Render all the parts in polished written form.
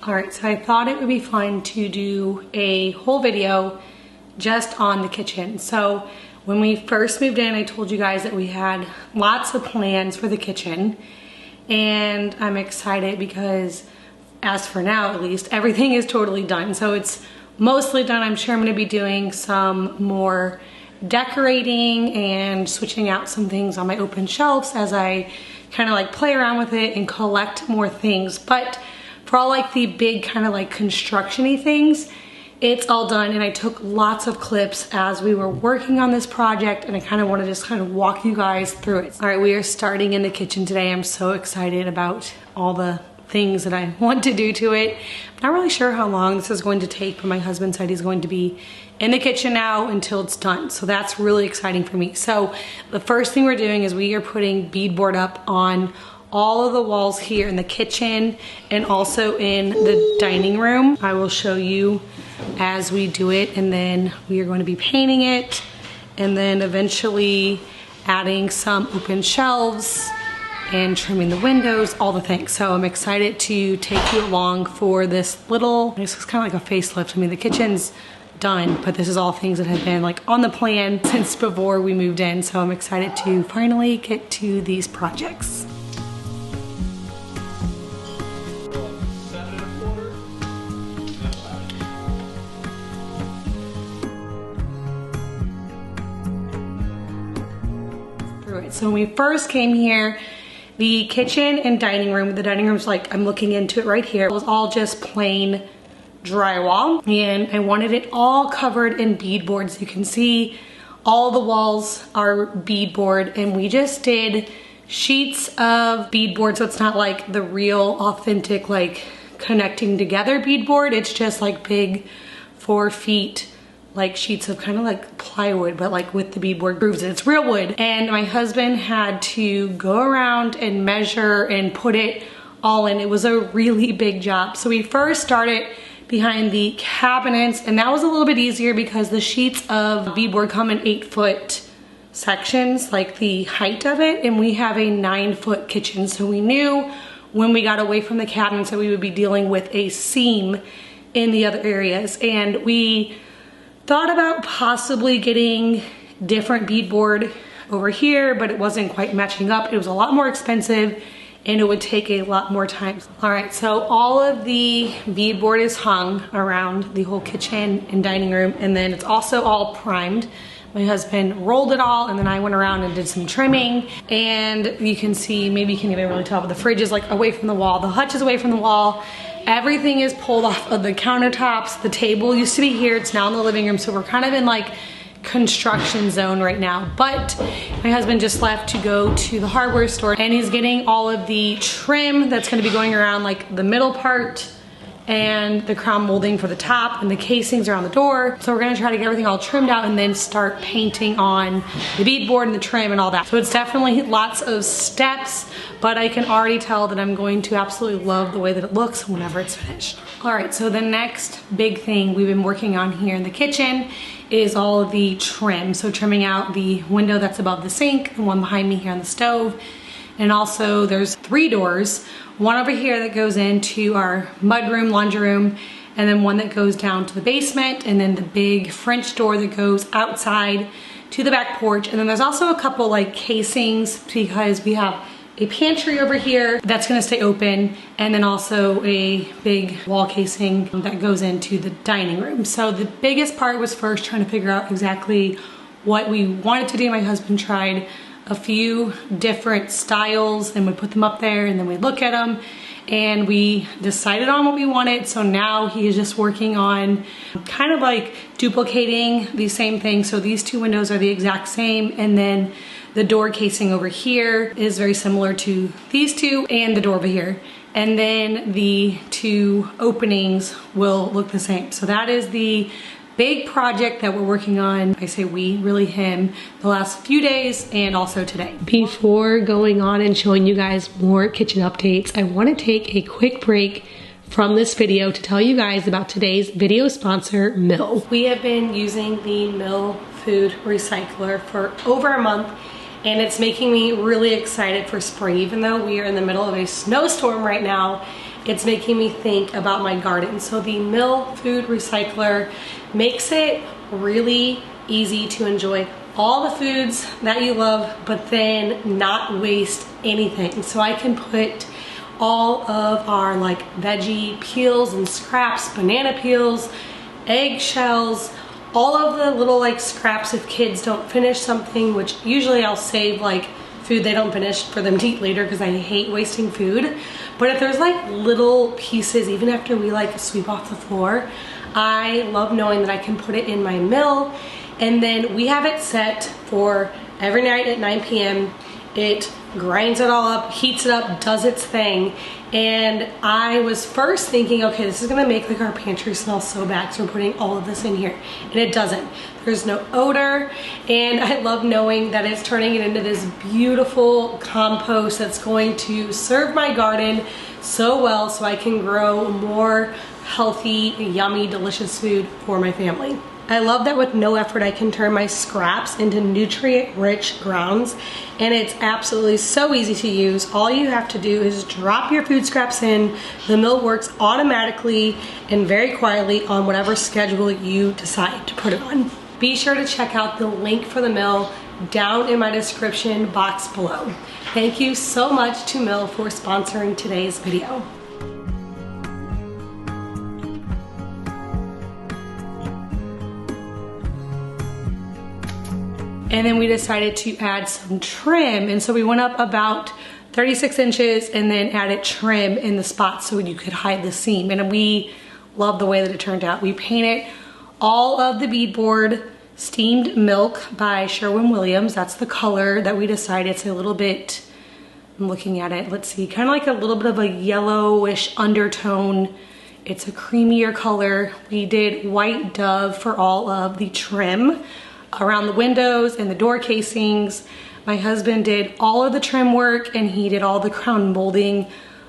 All right, so I thought it would be fun to do a whole video just on the kitchen. So when we first moved in, I told you guys that we had lots of plans for the kitchen, and I'm excited because, as for now at least, everything is totally done. So it's mostly done. I'm sure I'm gonna be doing some more decorating and switching out some things on my open shelves as I kind of like play around with it and collect more things. But for all like the big kind of like construction-y things, it's all done, and I took lots of clips as we were working on this project, and I kind of want to just kind of walk you guys through it. All right, we are starting in the kitchen today. I'm so excited about all the things that I want to do to it. I'm not really sure how long this is going to take, but my husband said he's going to be in the kitchen now until it's done. So that's really exciting for me. So the first thing we're doing is we are putting beadboard up on all of the walls here in the kitchen and also in the dining room. I will show you as we do it, and then we are going to be painting it and then eventually adding some open shelves and trimming the windows, all the things. So I'm excited to take you along for this little, this is kind of like a facelift. I mean, the kitchen's done, but this is all things that have been like on the plan since before we moved in. So I'm excited to finally get to these projects. So when we first came here, the kitchen and dining room, the dining room's like, I'm looking into it right here, it was all just plain drywall, and I wanted it all covered in beadboards. You can see all the walls are beadboard, and we just did sheets of beadboard, so it's not like the real authentic like connecting together beadboard. It's just like big 4 feet like sheets of kind of like plywood, but like with the beadboard grooves. It's real wood. And my husband had to go around and measure and put it all in. It was a really big job. So we first started behind the cabinets, and that was a little bit easier because the sheets of beadboard come in 8-foot sections, like the height of it, and we have a 9-foot kitchen. So we knew when we got away from the cabinets that we would be dealing with a seam in the other areas. And we thought about possibly getting different beadboard over here, but it wasn't quite matching up. It was a lot more expensive and it would take a lot more time. All right, so all of the beadboard is hung around the whole kitchen and dining room, and then it's also all primed. My husband rolled it all, and then I went around and did some trimming. And you can see, maybe you can't even really tell, but the fridge is like away from the wall. The hutch is away from the wall. Everything is pulled off of the countertops. The table used to be here, it's now in the living room. So we're kind of in like construction zone right now. But my husband just left to go to the hardware store, and he's getting all of the trim that's gonna be going around like the middle part and the crown molding for the top and the casings around the door. So we're gonna try to get everything all trimmed out and then start painting on the beadboard and the trim and all that. So it's definitely lots of steps, but I can already tell that I'm going to absolutely love the way that it looks whenever it's finished. All right, so the next big thing we've been working on here in the kitchen is all of the trim. So trimming out the window that's above the sink, the one behind me here on the stove, and also there's 3 doors. One over here that goes into our mudroom, laundry room, and then one that goes down to the basement, and then the big French door that goes outside to the back porch. And then there's also a couple like casings because we have a pantry over here that's gonna stay open, and then also a big wall casing that goes into the dining room. So the biggest part was first trying to figure out exactly what we wanted to do. My husband tried a few different styles and we put them up there, and then we look at them and we decided on what we wanted. So now he is just working on kind of like duplicating the same thing. So these 2 windows are the exact same, and then the door casing over here is very similar to these 2 and the door over here. And then the 2 openings will look the same. So that is the big project that we're working on. I say we, really him, the last few days and also today. Before going on and showing you guys more kitchen updates, I want to take a quick break from this video to tell you guys about today's video sponsor, Mill. We have been using the Mill food recycler for over a month, and it's making me really excited for spring, even though we are in the middle of a snowstorm right now. it's making me think about my garden. So the Mill food recycler makes it really easy to enjoy all the foods that you love, but then not waste anything. So I can put all of our like veggie peels and scraps, banana peels, egg shells, all of the little like scraps if kids don't finish something, which usually I'll save like food they don't finish for them to eat later because I hate wasting food. But if there's like little pieces, even after we like sweep off the floor, I love knowing that I can put it in my mill, and then we have it set for every night at 9 p.m. It grinds it all up, heats it up, does its thing. And I was first thinking, okay, this is gonna make like our pantry smell so bad because we're putting all of this in here, and it doesn't. There's no odor, and I love knowing that it's turning it into this beautiful compost that's going to serve my garden so well so I can grow more healthy, yummy, delicious food for my family. I love that with no effort I can turn my scraps into nutrient-rich grounds, and it's absolutely so easy to use. All you have to do is drop your food scraps in. The mill works automatically and very quietly on whatever schedule you decide to put it on. Be sure to check out the link for the mill down in my description box below. Thank you so much to Mill for sponsoring today's video. And then we decided to add some trim. And so we went up about 36 inches and then added trim in the spots so you could hide the seam. And we love the way that it turned out. We painted all of the beadboard Steamed Milk by Sherwin-Williams. That's the color that we decided. It's a little bit, I'm looking at it, let's see, kind of like a little bit of a yellowish undertone. It's a creamier color. We did white dove for all of the trim around the windows and the door casings. My husband did all of the trim work, and he did all the crown molding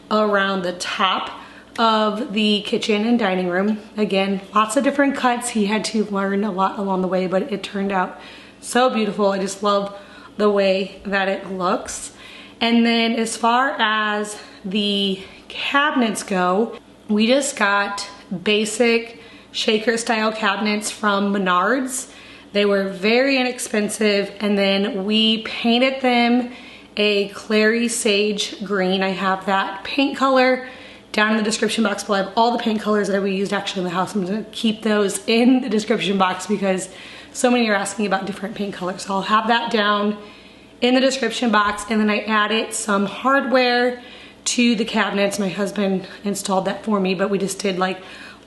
around the top of the kitchen and dining room. Again, lots of different cuts. He had to learn a lot along the way, but it turned out so beautiful. I just love the way that it looks. And then as far as the cabinets go, we just got basic shaker style cabinets from Menards. They were very inexpensive, and then we painted them a clary sage green. I have that paint color down in the description box below. I have all the paint colors that we used actually in the house. I'm gonna keep those in the description box because so many are asking about different paint colors. So I'll have that down in the description box. And then I added some hardware to the cabinets. My husband installed that for me, but we just did like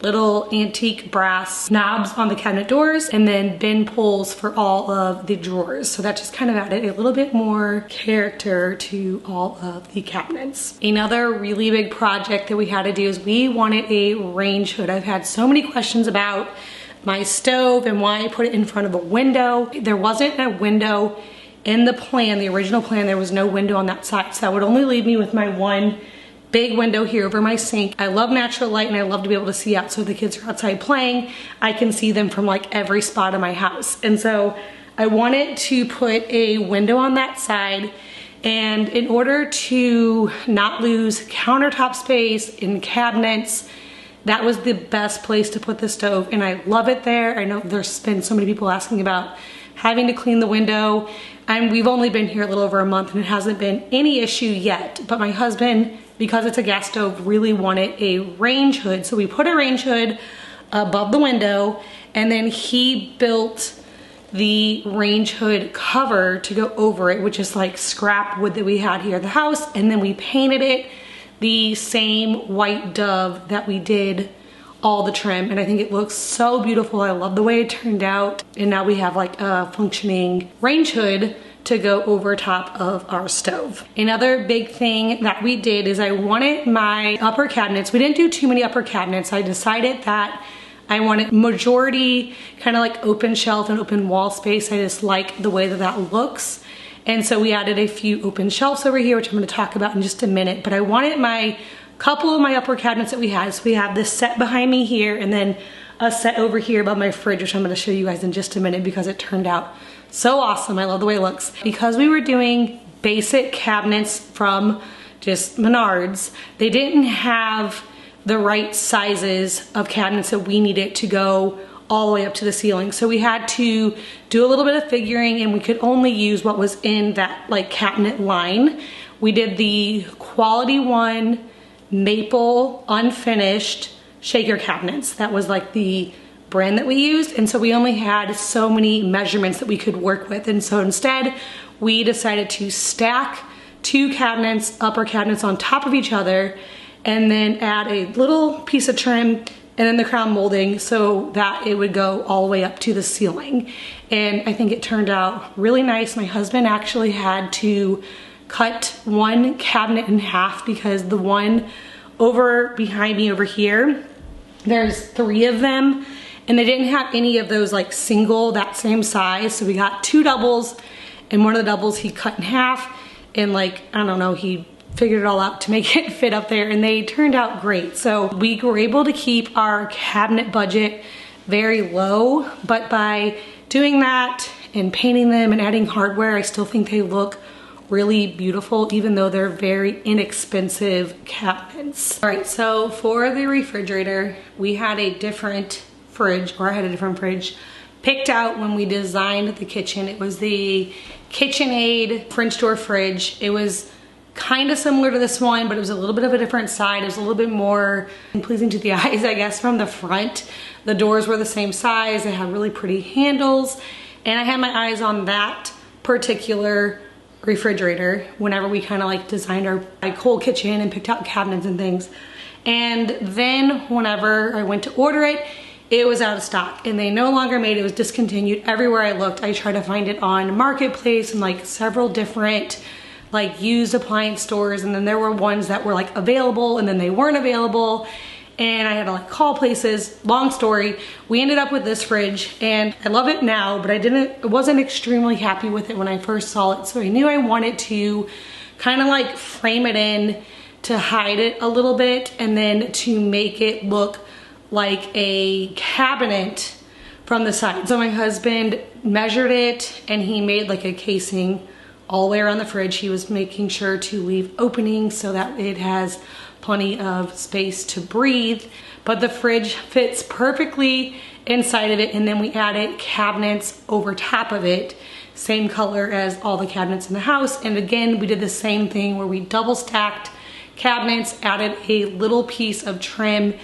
little antique brass knobs on the cabinet doors and then bin pulls for all of the drawers. So that just kind of added a little bit more character to all of the cabinets. Another really big project that we had to do is we wanted a range hood. I've had so many questions about my stove and why I put it in front of a window. There wasn't a window in the plan, the original plan. There was no window on that side, so that would only leave me with my one big window here over my sink. I love natural light, and I love to be able to see out, so if the kids are outside playing, I can see them from like every spot of my house. And so I wanted to put a window on that side, and in order to not lose countertop space in cabinets, that was the best place to put the stove, and I love it there. I know there's been so many people asking about having to clean the window, and we've only been here a little over a month and it hasn't been any issue yet. But my husband, because it's a gas stove, really wanted a range hood. So we put a range hood above the window, and then he built the range hood cover to go over it, which is like scrap wood that we had here at the house. And then we painted it the same white dove that we did all the trim, and I think it looks so beautiful. I love the way it turned out, and now we have like a functioning range hood to go over top of our stove. Another big thing that we did is I wanted my upper cabinets. We didn't do too many upper cabinets. I decided that I wanted majority kind of like open shelf and open wall space. I just like the way that that looks. And so we added a few open shelves over here, which I'm going to talk about in just a minute. But I wanted my couple of my upper cabinets that we had. So we have this set behind me here, and then a set over here above my fridge, which I'm going to show you guys in just a minute because it turned out so awesome. I love the way it looks. Because we were doing basic cabinets from just Menards, they didn't have the right sizes of cabinets that we needed to go all the way up to the ceiling. So we had to do a little bit of figuring, and we could only use what was in that like cabinet line. We did the quality one maple unfinished shaker cabinets. That was like the brand that we used, and so we only had so many measurements that we could work with. And so instead we decided to stack two cabinets, upper cabinets, on top of each other, and then add a little piece of trim and then the crown molding so that it would go all the way up to the ceiling. And I think it turned out really nice. My husband actually had to cut one cabinet in half because the one over behind me over here, there's 3 of them, and they didn't have any of those like single that same size. So we got 2 doubles, and one of the doubles he cut in half, and like, I don't know, he figured it all out to make it fit up there, and they turned out great. So we were able to keep our cabinet budget very low, but by doing that and painting them and adding hardware, I still think they look really beautiful, even though they're very inexpensive cabinets. All right, so for the refrigerator, we had a different fridge, or I had a different fridge picked out when we designed the kitchen. It was the KitchenAid French door fridge. It was kind of similar to this one, but it was a little bit of a different side. It was a little bit more pleasing to the eyes, I guess, from the front. The doors were the same size. They had really pretty handles, and I had my eyes on that particular refrigerator whenever we kind of like designed our whole kitchen and picked out cabinets and things. And then whenever I went to order it, it was out of stock, and they no longer made it. It was discontinued. Everywhere I looked, I tried to find it on Marketplace and like several different like used appliance stores, and then there were ones that were like available and then they weren't available, and I had to like call places. Long story, we ended up with this fridge, and I love it now, but I wasn't extremely happy with it when I first saw it. So I knew I wanted to kind of like frame it in to hide it a little bit, and then to make it look like a cabinet from the side. So my husband measured it, and he made like a casing all the way around the fridge. He was making sure to leave openings so that it has plenty of space to breathe, but the fridge fits perfectly inside of it. And then we added cabinets over top of it, same color as all the cabinets in the house. And again, we did the same thing where we double stacked cabinets, added a little piece of trim,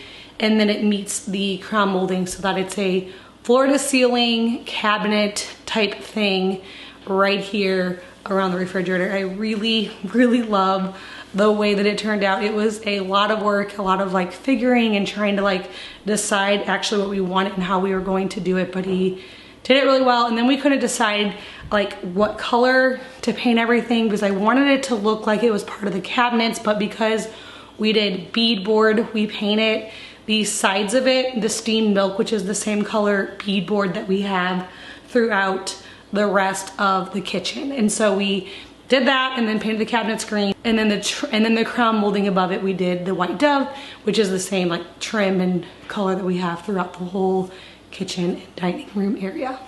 and then it meets the crown molding so that it's a floor to ceiling cabinet type thing right here around the refrigerator. I really, really love the way that it turned out. It was a lot of work, a lot of like figuring and trying to like decide actually what we wanted and how we were going to do it, but he did it really well. And then we couldn't decide like what color to paint everything, because I wanted it to look like it was part of the cabinets, but because we did beadboard, we painted the sides of it the steamed milk, which is the same color beadboard that we have throughout the rest of the kitchen. And so we did that, and then painted the cabinets green, and then the crown molding above it, we did the white dove, which is the same like trim and color that we have throughout the whole kitchen and dining room area.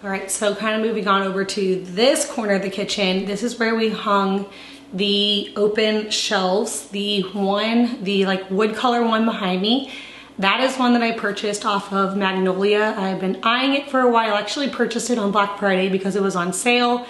All right, so kind of moving on over to this corner of the kitchen. This is where we hung the open shelves, the like wood color one behind me. That is one that I purchased off of Magnolia. I've been eyeing it for a while. I actually purchased it on Black Friday because it was on sale,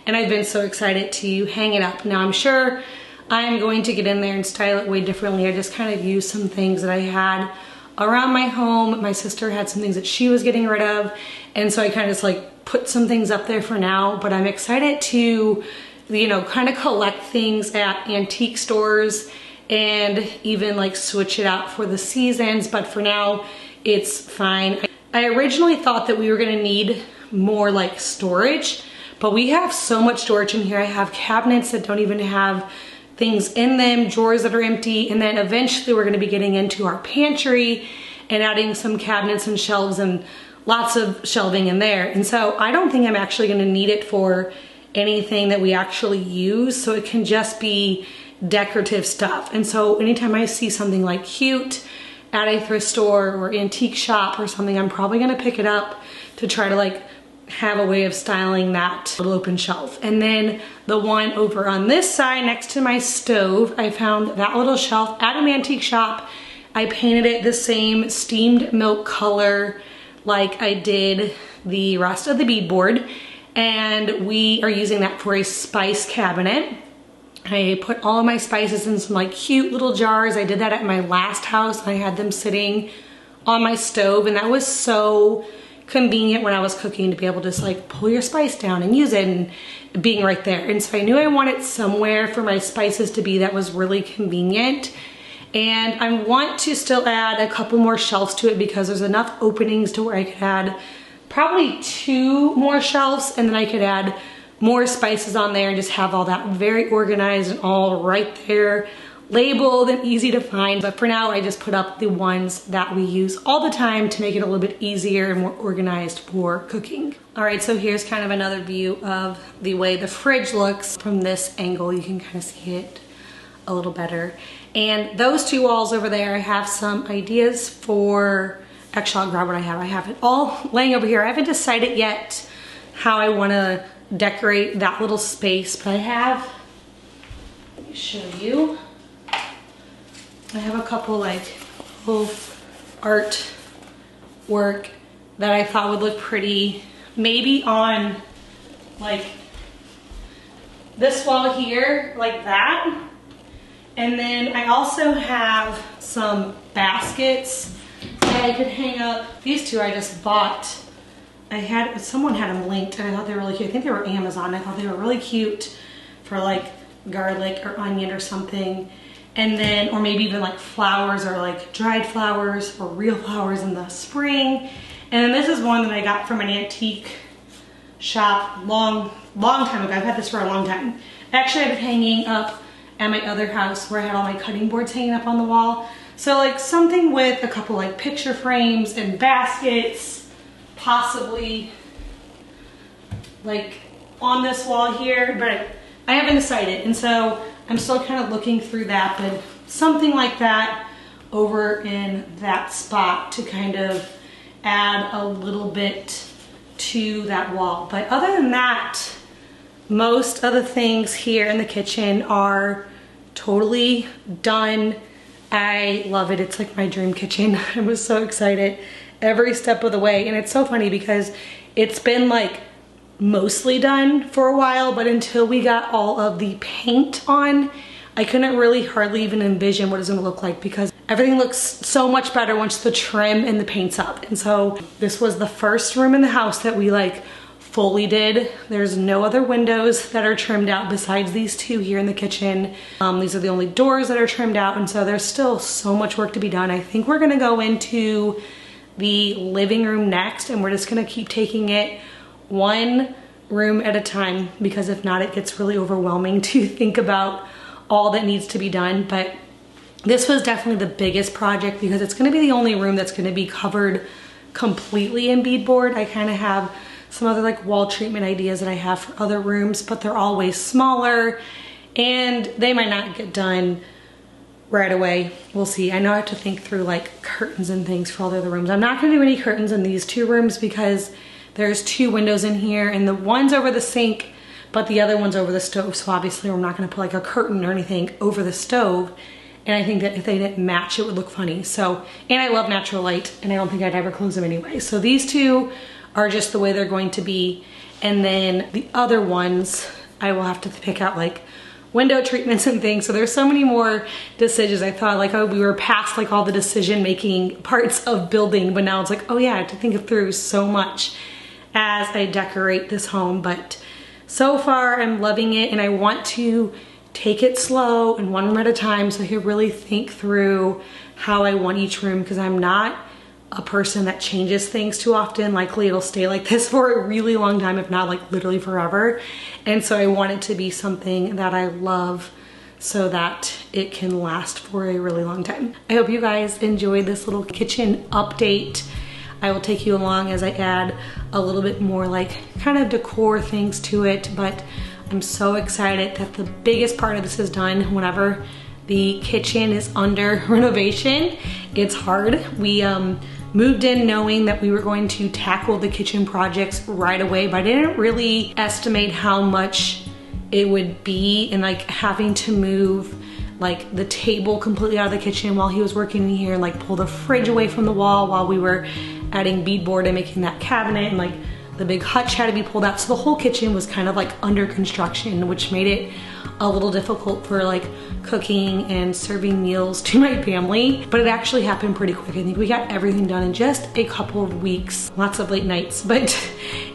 and I've been so excited to hang it up. Now I'm sure I'm going to get in there and style it way differently. I just kind of used some things that I had around my home. My sister had some things that she was getting rid of, and so I kind of just like put some things up there for now, but I'm excited to, you know, kind of collect things at antique stores and even like switch it out for the seasons, but for now it's fine. I originally thought that we were gonna need more like storage, but we have so much storage in here. I have cabinets that don't even have things in them, drawers that are empty, and then eventually we're gonna be getting into our pantry and adding some cabinets and shelves and lots of shelving in there. And so I don't think I'm actually gonna need it for anything that we actually use, so it can just be decorative stuff. And so anytime I see something like cute at a thrift store or antique shop or something, I'm probably gonna pick it up to try to like have a way of styling that little open shelf. And then the one over on this side next to my stove, I found that little shelf at an antique shop. I painted it the same steamed milk color like I did the rest of the beadboard, and we are using that for a spice cabinet. I put all of my spices in some like cute little jars. I did that at my last house. I had them sitting on my stove, and that was so convenient when I was cooking to be able to just like pull your spice down and use it and being right there. And so I knew I wanted somewhere for my spices to be that was really convenient. And I want to still add a couple more shelves to it because there's enough openings to where I could add probably 2 more shelves, and then I could add more spices on there and just have all that very organized and all right there, labeled and easy to find. But for now, I just put up the ones that we use all the time to make it a little bit easier and more organized for cooking. All right, so here's kind of another view of the way the fridge looks from this angle. You can kind of see it a little better. And those 2 walls over there, I have some ideas for, actually I'll grab what I have. I have it all laying over here. I haven't decided yet how I wanna decorate that little space, but I have, let me show you. I have a couple like little art work that I thought would look pretty, maybe on like this wall here, like that. And then I also have some baskets that I could hang up. These 2 I just bought. Someone had them linked and I thought they were really cute. I think they were Amazon. I thought they were really cute for like garlic or onion or something. And then, or maybe even like flowers or like dried flowers or real flowers in the spring. And then this is one that I got from an antique shop long time ago. I've had this for a long time. Actually, I've been hanging up at my other house where I had all my cutting boards hanging up on the wall. So like something with a couple like picture frames and baskets, possibly like on this wall here, but I haven't decided. And so I'm still kind of looking through that, but something like that over in that spot to kind of add a little bit to that wall. But other than that, most of the things here in the kitchen are totally done. I love it. It's like my dream kitchen. I was so excited every step of the way. And it's so funny because it's been like mostly done for a while, but until we got all of the paint on, I couldn't really hardly even envision what it's gonna look like because everything looks so much better once the trim and the paint's up. And so this was the first room in the house that we like fully did. There's no other windows that are trimmed out besides these 2 here in the kitchen. These are the only doors that are trimmed out, and so there's still so much work to be done. I think we're gonna go into the living room next, and we're just gonna keep taking it one room at a time, because if not, it gets really overwhelming to think about all that needs to be done. But this was definitely the biggest project because it's gonna be the only room that's gonna be covered completely in beadboard. I kind of have some other like wall treatment ideas that I have for other rooms, but they're always smaller and they might not get done right away. We'll see. I know I have to think through like curtains and things for all the other rooms. I'm not gonna do any curtains in these 2 rooms because there's 2 windows in here, and the one's over the sink, but the other one's over the stove. So obviously we're not gonna put like a curtain or anything over the stove. And I think that if they didn't match, it would look funny. So, and I love natural light, and I don't think I'd ever close them anyway. So these 2 are just the way they're going to be. And then the other ones, I will have to pick out like window treatments and things. So there's so many more decisions. I thought like, oh, we were past like all the decision-making parts of building, but now it's like, oh yeah, I have to think through so much as I decorate this home. But so far I'm loving it, and I want to take it slow and one room at a time so I can really think through how I want each room, because I'm not a person that changes things too often. Likely it'll stay like this for a really long time, if not like literally forever. And so I want it to be something that I love so that it can last for a really long time. I hope you guys enjoyed this little kitchen update. I will take you along as I add a little bit more like kind of decor things to it, but I'm so excited that the biggest part of this is done. Whenever the kitchen is under renovation, it's hard. We moved in knowing that we were going to tackle the kitchen projects right away, but I didn't really estimate how much it would be, and like having to move like the table completely out of the kitchen while he was working in here, and like pull the fridge away from the wall while we were adding beadboard and making that cabinet, and like the big hutch had to be pulled out. So the whole kitchen was kind of like under construction, which made it a little difficult for like cooking and serving meals to my family. But it actually happened pretty quick. I think we got everything done in just a couple of weeks. Lots of late nights, but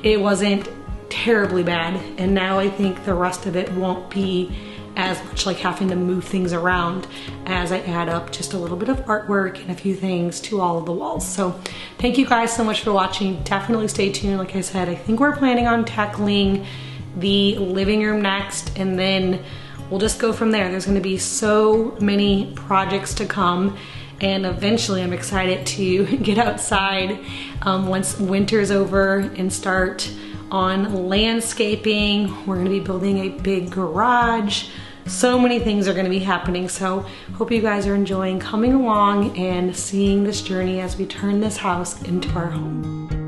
it wasn't terribly bad. And now I think the rest of it won't be as much like having to move things around as I add up just a little bit of artwork and a few things to all of the walls. So thank you guys so much for watching. Definitely stay tuned. Like I said, I think we're planning on tackling the living room next, and then we'll just go from there. There's gonna be so many projects to come, and eventually I'm excited to get outside once winter's over and start on landscaping. We're gonna be building a big garage. So many things are gonna be happening. So hope you guys are enjoying coming along and seeing this journey as we turn this house into our home.